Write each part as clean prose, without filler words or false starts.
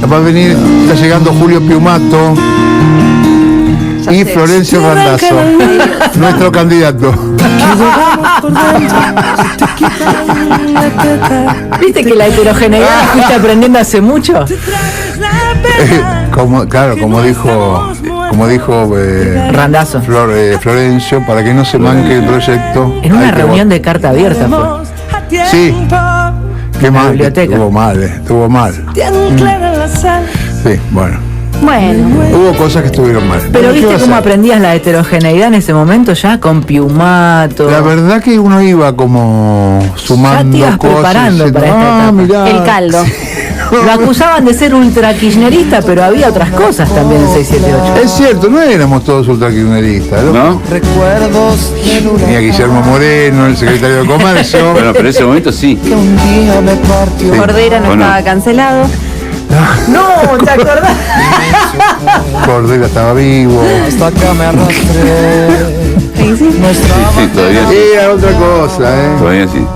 va a venir, está llegando Julio Piumato y Florencio Randazzo, nuestro candidato. ¿Viste que la heterogeneidad la fuiste aprendiendo hace mucho? Como dijo Randazzo. Florencio, para que no se manque el proyecto. En una reunión de carta abierta fue. Sí. Qué mal, biblioteca. Estuvo mal. Sí, bueno. Hubo cosas que estuvieron mal. Pero ¿viste cómo aprendías la heterogeneidad en ese momento ya? Con Piumato. La verdad que uno iba como sumando ya te ibas cosas. Preparando para esta etapa. Mirá. El caldo. Lo acusaban de ser ultra kirchnerista, pero había otras cosas también en 678. Es cierto, no éramos todos ultra kirchneristas, ¿no? Recuerdos Tenía Guillermo Moreno, el secretario de Comercio. Bueno, pero en ese momento sí. que un día me partió. Cordera no Bueno. estaba cancelado. No, ¿te acordás? Cordera estaba vivo. Hasta acá me arrastré. Sí, todavía sí. Era otra cosa, Todavía sí.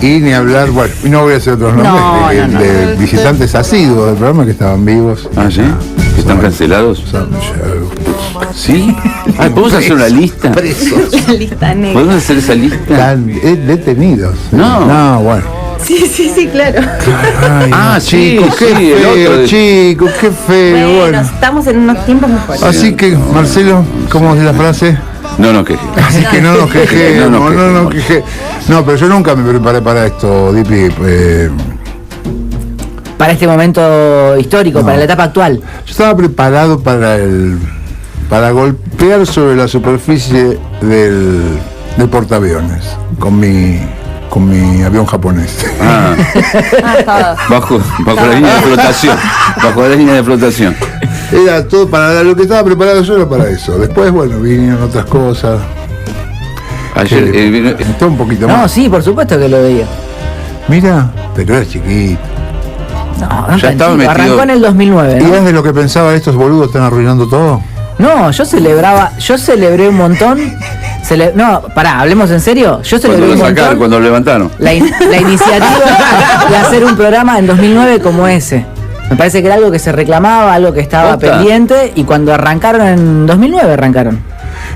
Y ni hablar, bueno, y no voy a hacer otros nombres de visitantes asiduos del programa que estaban vivos. Ah, ¿sí? ¿Que están cancelados? ¿Sí? ¿Podemos hacer una lista? La lista negra. ¿Podemos hacer esa lista? Están detenidos. No, bueno. Sí, claro. Ay, sí, chicos, qué sí, el feo, otro de- chicos, qué feo. Bueno, estamos en unos tiempos mejores. Así que, Marcelo, ¿cómo es la frase? No nos quejes. Así que no nos quejemos, No nos no nos quejemos. No, pero yo nunca me preparé para esto, Dipi. Para este momento histórico, para la etapa actual. Yo estaba preparado para golpear sobre la superficie del portaaviones con mi avión japonés. Ah, Estaba. bajo la línea de flotación. Bajo la línea de flotación. Era todo para lo que estaba preparado yo, era para eso. Después, bueno, vinieron otras cosas. Ayer vino- Todo un poquito No, más. sí, por supuesto que lo veía. Mira, pero era chiquito. No, Ya estaba metido. arrancó en el 2009, ¿Y ¿no? es de lo que pensaba estos boludos están arruinando todo? No, yo celebré un montón. No, pará, hablemos en serio. Yo cuando celebré lo un sacaron, montón cuando lo levantaron. la iniciativa de hacer un programa en 2009 como ese. Me parece que era algo que se reclamaba, algo que estaba ¿Posta? pendiente, y cuando arrancaron en 2009 arrancaron.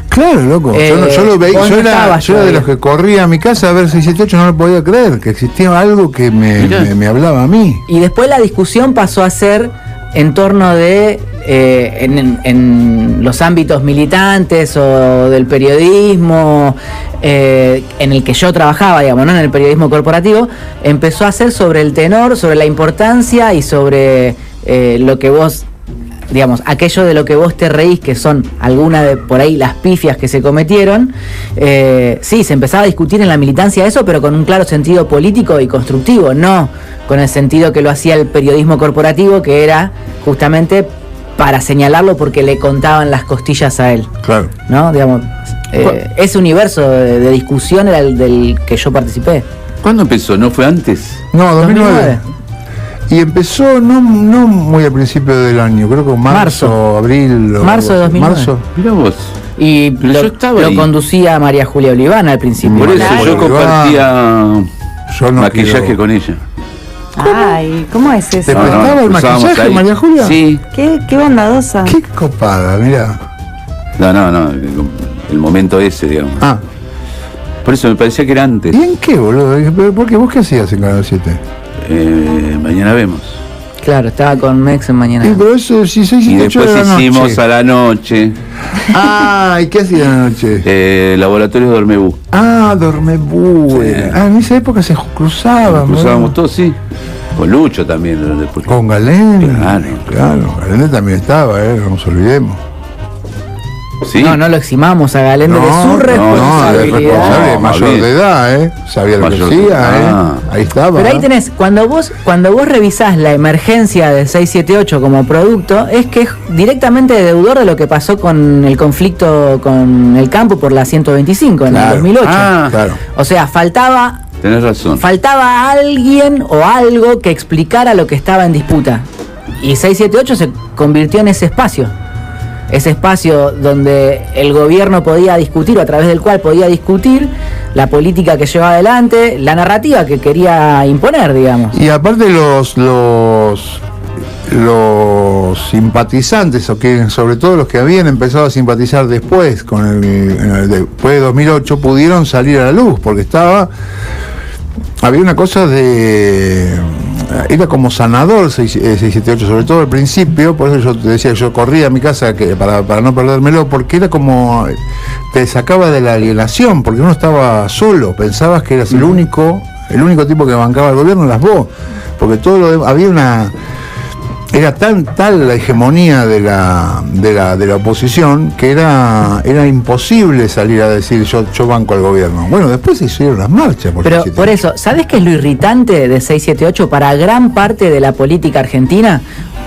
Claro, loco. Yo lo veía, vos yo no era estabas de todavía. los que corría a mi casa a ver 678, no lo podía creer, que existía algo que me hablaba a mí. Y después la discusión pasó a ser en torno de en los ámbitos militantes o del periodismo en el que yo trabajaba, digamos, ¿no? En el periodismo corporativo, empezó a ser sobre el tenor, sobre la importancia y sobre lo que vos, digamos, aquello de lo que vos te reís, que son algunas de por ahí las pifias que se cometieron. Sí, se empezaba a discutir en la militancia eso, pero con un claro sentido político y constructivo, no con el sentido que lo hacía el periodismo corporativo, que era justamente para señalarlo porque le contaban las costillas a él, Claro. ¿no? Digamos, ese universo de discusión era el del que yo participé. ¿Cuándo empezó? ¿No fue antes? No, 2009. Y empezó no muy al principio del año, creo que marzo, abril. o Marzo de algo así. 2009. Marzo. Mira vos. Y Pero lo, yo estaba lo ahí. conducía María Julia Oliván al principio. Por eso Claro. yo compartía Yo no maquillaje quiero- con ella. Ay, ¿cómo es eso? ¿Te prestaba el usábamos maquillaje, ahí. María Julia? Sí. Qué bondadosa. Qué copada, mira. No, el momento ese, digamos. Ah, Por eso me parecía que era antes. ¿y en qué, boludo? ¿Por qué? ¿Vos qué hacías en Canal 7? Mañana vemos. Claro, estaba con Mex en Mañana. Sí, pero eso, si 6 Y y 8 después de la hicimos noche. a la noche Ah, ¿y qué hacías a la noche? Laboratorio de Dormebú. Ah, Dormebú. Sí. Ah, en esa época se cruzaban. Cruzábamos boludo. todos, sí. Con Lucho también. Después. Con Galén. Claro. Claro, Galén también estaba, no nos olvidemos. Sí. No lo eximamos a Galén de su responsabilidad. responsable, No, mayor bien. de edad, sabía lo que Mayor de hacía, edad. ahí estaba. Pero ahí tenés, cuando vos revisás la emergencia de 678 como producto, es que es directamente deudor de lo que pasó con el conflicto con el campo por la 125 en el Claro. 2008. Ah, Claro. O sea, faltaba tenés razón. alguien o algo que explicara lo que estaba en disputa. Y 678 se convirtió en ese espacio. Ese espacio donde el gobierno podía discutir, o a través del cual podía discutir la política que llevaba adelante, la narrativa que quería imponer, digamos. Y aparte los simpatizantes, o que sobre todo los que habían empezado a simpatizar después, después de 2008, pudieron salir a la luz, porque había una cosa era como sanador 678, sobre todo al principio. Por eso yo te decía, yo corría a mi casa para no perdérmelo, porque era como te sacaba de la alienación, porque uno estaba solo, pensabas que eras el único tipo que bancaba el gobierno, eras vos, porque todo lo demás, era tal la hegemonía de la oposición que era imposible salir a decir yo banco al gobierno. Bueno, después se hicieron las marchas. Pero por eso, ¿sabes qué es lo irritante de 678 para gran parte de la política argentina?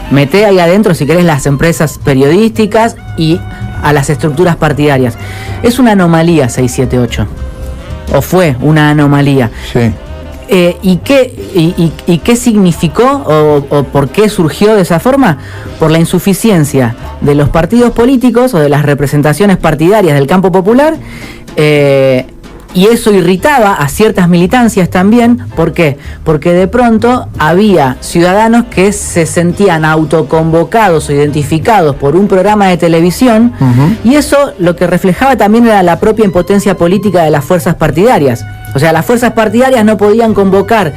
Meté ahí adentro, si querés, las empresas periodísticas y a las estructuras partidarias. Es una anomalía 678. O fue una anomalía. Sí. ¿Y qué significó o por qué surgió de esa forma? Por la insuficiencia de los partidos políticos o de las representaciones partidarias del campo popular, y eso irritaba a ciertas militancias también. ¿Por qué? Porque de pronto había ciudadanos que se sentían autoconvocados o identificados por un programa de televisión, y eso lo que reflejaba también era la propia impotencia política de las fuerzas partidarias. O sea, las fuerzas partidarias no podían convocar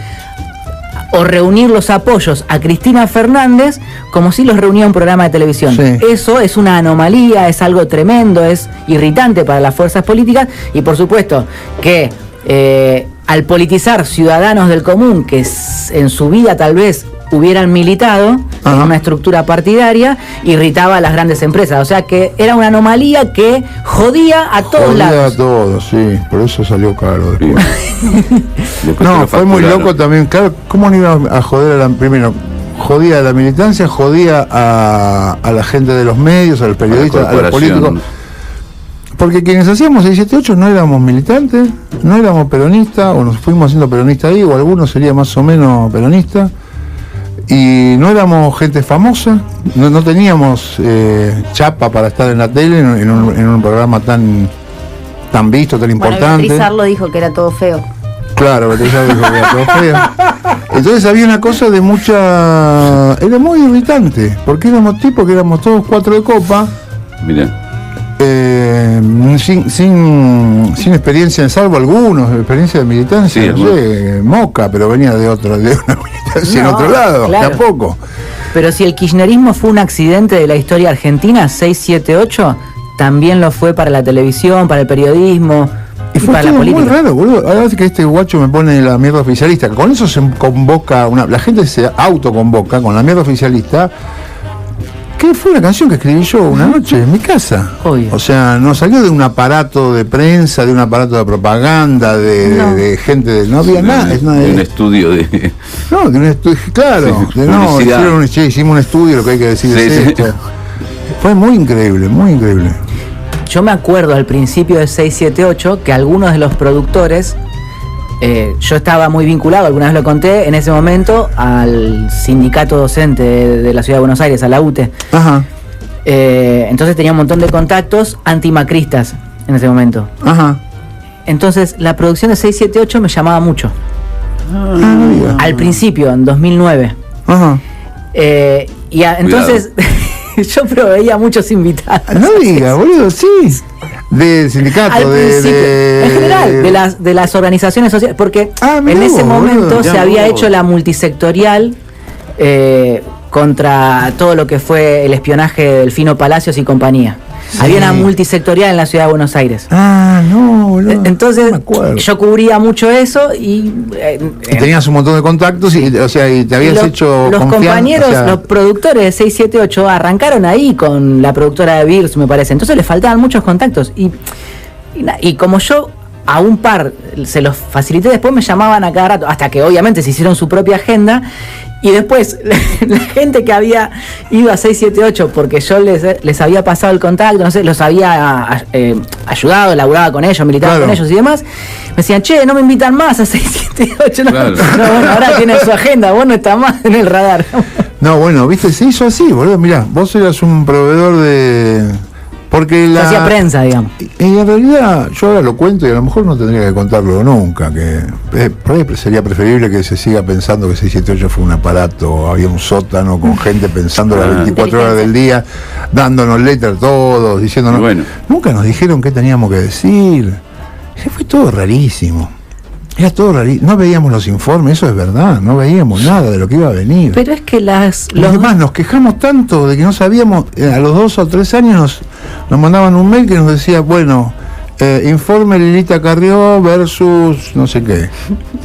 o reunir los apoyos a Cristina Fernández como si los reunía un programa de televisión. Sí. Eso es una anomalía, es algo tremendo, es irritante para las fuerzas políticas, y por supuesto que al politizar ciudadanos del común que en su vida tal vez hubieran militado en una estructura partidaria, irritaba a las grandes empresas. O sea que era una anomalía que jodía a todos lados. Jodía a todos, sí, por eso salió caro después. No, fue muy loco también. Claro, ¿cómo no iba a joder primero? Jodía a la militancia, jodía a la gente de los medios, a los periodistas, a los políticos. Porque quienes hacíamos 678 no éramos militantes, no éramos peronistas, o nos fuimos haciendo peronistas ahí, o algunos sería más o menos peronistas. Y no éramos gente famosa, no teníamos chapa para estar en la tele en un programa tan visto, tan importante. Beatriz Arlo dijo que era todo feo. Claro, Beatriz Arlo dijo que era todo feo. Entonces había una cosa de era muy irritante, porque éramos tipos que éramos todos 4 de copa. Mirá. Sin experiencia, salvo algunos, experiencia de militancia, sí, no sé, Moca, pero venía de una militancia en otro lado, claro. Tampoco. Pero si el kirchnerismo fue un accidente de la historia argentina, 678 también lo fue para la televisión, para el periodismo y para la política. Muy raro, boludo. Ahora que este guacho me pone la mierda oficialista, con eso se convoca, la gente se autoconvoca con la mierda oficialista. Que fue una canción que escribí yo una noche en mi casa. Obvio. O sea, no salió de un aparato de prensa, de un aparato de propaganda, de gente, no había nada. De un estudio de... No, de un estudio, claro. Sí, hicimos un estudio, lo que hay que decir es esto. Fue muy increíble, muy increíble. Yo me acuerdo al principio de 678 que algunos de los productores... yo estaba muy vinculado, alguna vez lo conté, en ese momento al sindicato docente de la Ciudad de Buenos Aires, a la UTE. Ajá. Entonces tenía un montón de contactos antimacristas en ese momento. Ajá. Entonces la producción de 678 me llamaba mucho. Al principio, en 2009. Ajá. Entonces yo proveía muchos invitados. No diga, boludo, sí. Del sindicato, en general, de las organizaciones sociales, porque en ese momento se había hecho la multisectorial contra todo lo que fue el espionaje de Delfino Palacios y compañía. Sí. Había una multisectorial en la Ciudad de Buenos Aires. Entonces yo cubría mucho eso y tenías un montón de contactos y te habías hecho los compañeros, los productores de 678 arrancaron ahí con la productora de Beers, me parece. Entonces les faltaban muchos contactos y como yo a un par se los facilité, después me llamaban a cada rato, hasta que obviamente se hicieron su propia agenda. Y después, la gente que había ido a 678 porque yo les había pasado el contacto, no sé, los había ayudado, laburaba con ellos, militaba con ellos y demás, me decían, che, no me invitan más a 678. Claro. No, bueno, ahora tienen su agenda, vos no estás más en el radar. No, bueno, viste, se hizo así, boludo. Mirá, vos eras un proveedor Porque Se hacía prensa, digamos. y en realidad, yo ahora lo cuento y a lo mejor no tendría que contarlo nunca, que por ahí sería preferible que se siga pensando que 678 fue un aparato, había un sótano con gente pensando las 24 horas del día, dándonos letras todos, diciéndonos... Bueno. Nunca nos dijeron qué teníamos que decir. Fue todo rarísimo. Era todo rarísimo. No veíamos los informes, eso es verdad, no veíamos nada de lo que iba a venir. Pero es que los Además, nos quejamos tanto de que no sabíamos, a los 2 o 3 años nos mandaban un mail que nos decía, bueno, informe Lilita Carrió versus no sé qué.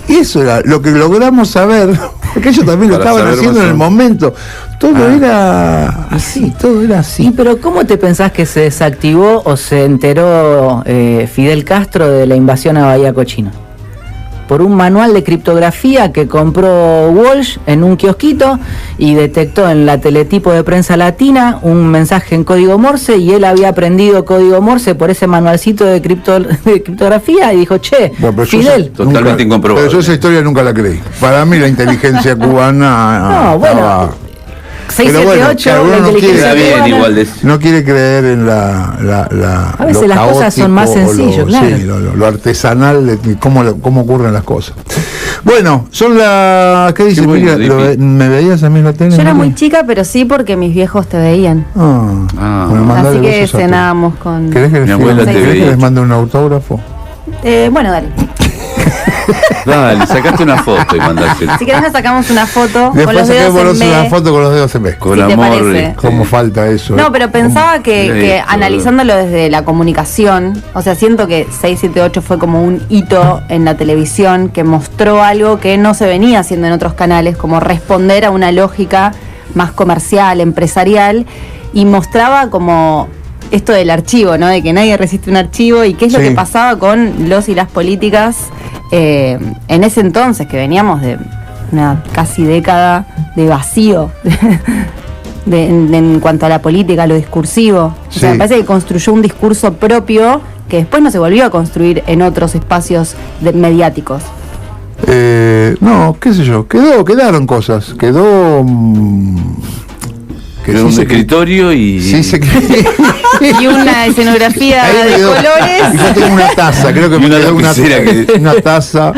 Y eso era lo que logramos saber, porque ellos también lo Para estaban saber haciendo más en el o menos. momento. Todo era así, todo era ¿Y así. pero cómo te pensás que se desactivó o se enteró Fidel Castro de la invasión a Bahía Cochino? Por un manual de criptografía que compró Walsh en un kiosquito y detectó en la teletipo de Prensa Latina un mensaje en código Morse, y él había aprendido código Morse por ese manualcito de criptografía y dijo, che, Bueno, pero yo Fidel. Totalmente incomprobable. Pero yo esa historia nunca la creí. Para mí la inteligencia cubana No, bueno, estaba... 678, que alguno la no quiere- inteligencia Está bien, cubana. igual de... No quiere creer en la A veces lo las cosas son más caótico o sencillas, claro. sí, lo artesanal de cómo ocurren las cosas. Bueno, son las... ¿Qué dice Qué bueno, Miriam? Dipi. ¿Me veías a mí en la tele? Yo era Miriam? muy chica, pero sí porque mis viejos te veían. Ah, bueno, mandale Así que besos a todos. cenábamos con... ¿Querés que, Mi abuela te ¿querés que veía. les mande un autógrafo? Bueno, dale. Dale, sacaste una foto y mandaste Si querés nos sacamos una foto con Después los dedos saquémonos en una B. foto con los dedos en B. con si te amor. parece. ¿Cómo falta eso? No, pero pensaba que Mira, analizándolo desde la comunicación, o sea, siento que 678 fue como un hito en la televisión que mostró algo que no se venía haciendo en otros canales, como responder a una lógica más comercial, empresarial, y mostraba como esto del archivo, ¿no? De que nadie resiste un archivo y qué es lo Sí. que pasaba con los y las políticas en ese entonces, que veníamos de una casi década de vacío en cuanto a la política, a lo discursivo. O sea, Sí. me parece que construyó un discurso propio que después no se volvió a construir en otros espacios mediáticos. No, qué sé yo, quedaron cosas, quedó... que Era sí un se- escritorio y... Sí, se Y una escenografía Ahí me de quedó- colores. Y yo tengo una taza, creo que Y me una quedó lapicera que- una taza.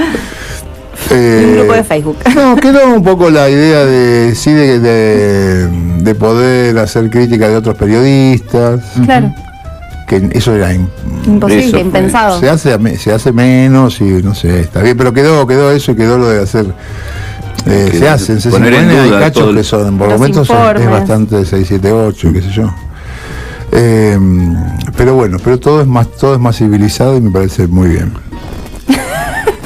Y un grupo de Facebook. No, quedó un poco la idea de sí de poder hacer crítica de otros periodistas, Claro, que eso era imposible, Eso fue. impensado. se hace menos y no sé, está bien, pero quedó eso y quedó lo de hacer. Que Se hacen, se poner en ponen, hay duda cachos todo que el- son, por Los momentos es informes. bastante 678, qué sé yo. Pero bueno, pero todo es más civilizado y me parece muy bien.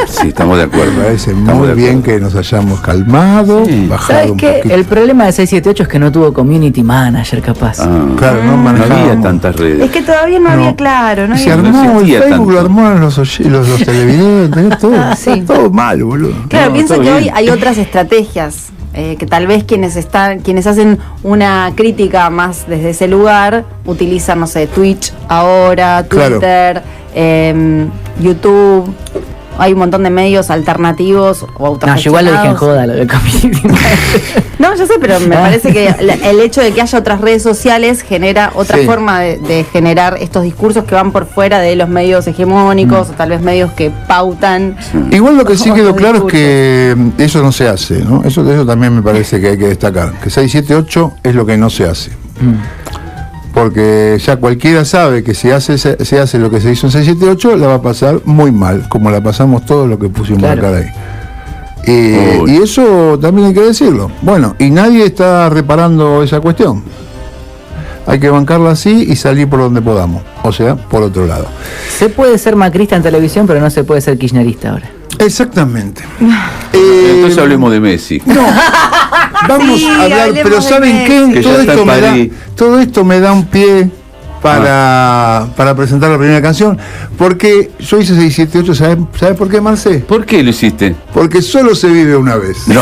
Sí, estamos de acuerdo. Me parece Estamos muy de bien acuerdo. que nos hayamos calmado, Sí. bajado ¿Sabes un qué? poquito. El problema de 678 es que no tuvo community manager capaz. Ah, Claro, no no manejábamos. había tantas redes. Es que todavía no, No. había claro, no Se había... armó el existía Facebook, tanto. lo armaron los televidentes, todo, Sí. todo mal, boludo. Claro, No, pienso todo que bien. hoy hay otras estrategias que tal vez quienes hacen una crítica más desde ese lugar utilizan, no sé, Twitch ahora, Claro. Twitter, YouTube. Hay un montón de medios alternativos o No, yo igual lo dije en autogestionados. joda, lo de community manager. No, yo sé, pero me parece que el hecho de que haya otras redes sociales genera otra Sí. forma de generar estos discursos que van por fuera de los medios hegemónicos o tal vez medios que pautan. Igual lo que sí quedó Otros claro es discursos. que eso no se hace, ¿no? Eso también me parece que hay que destacar. Que 678 es lo que no se hace. Porque ya cualquiera sabe que si se hace lo que se hizo en 678, la va a pasar muy mal, como la pasamos todos lo que pusimos Claro. acá de ahí. Uy. Y eso también hay que decirlo. Bueno, y nadie está reparando esa cuestión. Hay que bancarla así y salir por donde podamos. O sea, por otro lado. Se puede ser macrista en televisión, pero no se puede ser kirchnerista ahora. Exactamente. Entonces hablemos de Messi. Vamos Sí, a hablar, hablemos pero de ¿saben Messi. qué? Que ya está en París. Todo esto me da un pie para presentar la primera canción. Porque yo hice 678, ¿sabe por qué, Marce? ¿Por qué lo hiciste? Porque solo se vive una vez. No.